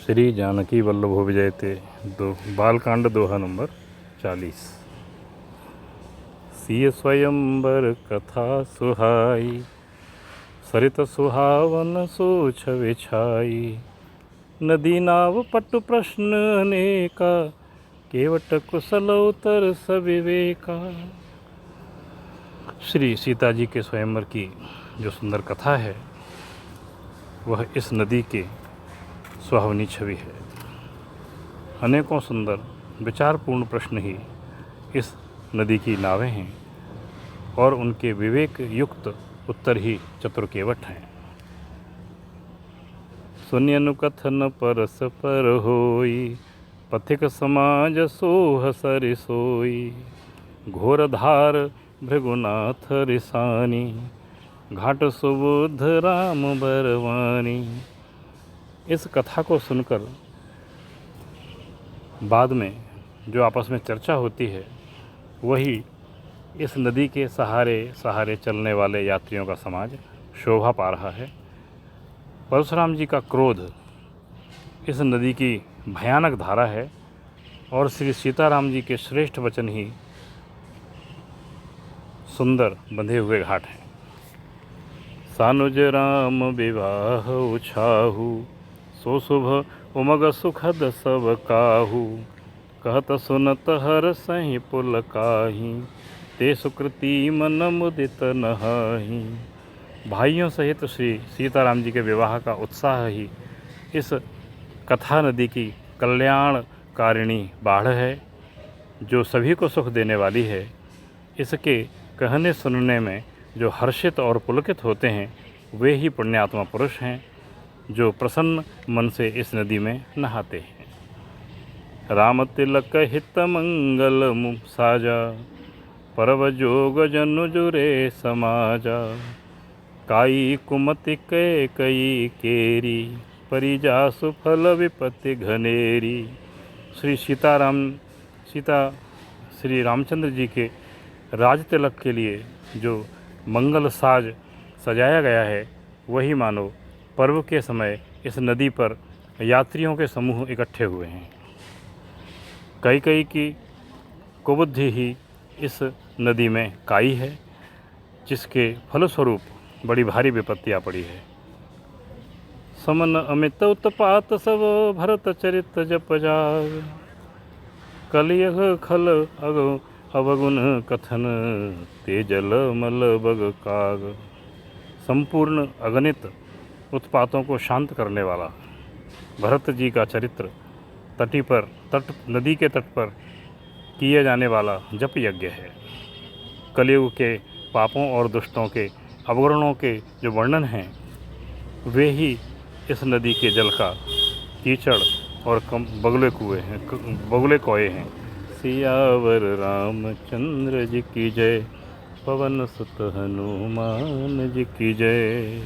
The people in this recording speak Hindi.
श्री जानकी वल्लभो विजयते बालकांड दोहा नंबर 40। सिय स्वयंवर कथा सुहाई, सरित सुहावन सोच विछाई। नदी नाव पटु प्रश्न अनेका, केवट कुशल उतर सविवेका। श्री सीता जी के स्वयंवर की जो सुंदर कथा है वह इस नदी के सुहावनी छवि है। अनेकों सुंदर विचारपूर्ण प्रश्न ही इस नदी की नावें हैं और उनके विवेक युक्त उत्तर ही चतुर केवट हैं। सुनि अनुकथन परस पर होई, पथिक समाज सोह सरि सोई। घोर धार भृगुनाथ रिसानी, घाट सुबुध राम बरवानी। इस कथा को सुनकर बाद में जो आपस में चर्चा होती है वही इस नदी के सहारे सहारे चलने वाले यात्रियों का समाज शोभा पा रहा है। परशुराम जी का क्रोध इस नदी की भयानक धारा है और श्री सीताराम जी के श्रेष्ठ वचन ही सुंदर बंधे हुए घाट हैं। सानुज राम विवाह उछाहू, सो शुभ उमग सुखद सब काहू। कहत सुनत हर सही पुल काही, ते सुकृति मन मुदित नहाही। भाइयों सहित श्री सीताराम जी के विवाह का उत्साह ही इस कथा नदी की कल्याणकारिणी बाढ़ है जो सभी को सुख देने वाली है। इसके कहने सुनने में जो हर्षित और पुलकित होते हैं वे ही पुण्यात्मा पुरुष हैं जो प्रसन्न मन से इस नदी में नहाते हैं। राम तिलक हित मंगल साजा, परव जोग जनु जुरे समाजा। काई कुमति कै कई केरी, परिजा सुफल विपत्ति घनेरी। श्री रामचंद्र जी के राज तिलक के लिए जो मंगल साज सजाया गया है वही मानो पर्व के समय इस नदी पर यात्रियों के समूह इकट्ठे हुए हैं। कई कई की कुबुद्धि ही इस नदी में काई है जिसके फलस्वरूप बड़ी भारी विपत्तियाँ पड़ी है। समन अमित उत्पात सब भरत चरित जप जाग। कलियग खल अवगुण कथन, तेजल मल बग काग। संपूर्ण अगणित उत्पातों को शांत करने वाला भरत जी का चरित्र नदी के तट पर किए जाने वाला जप यज्ञ है। कलियुग के पापों और दुष्टों के अवगुणों के जो वर्णन हैं वे ही इस नदी के जल का कीचड़ और बगुले कोए हैं। सियावर रामचंद्र जी की जय, पवन सुत हनुमान जी की जय।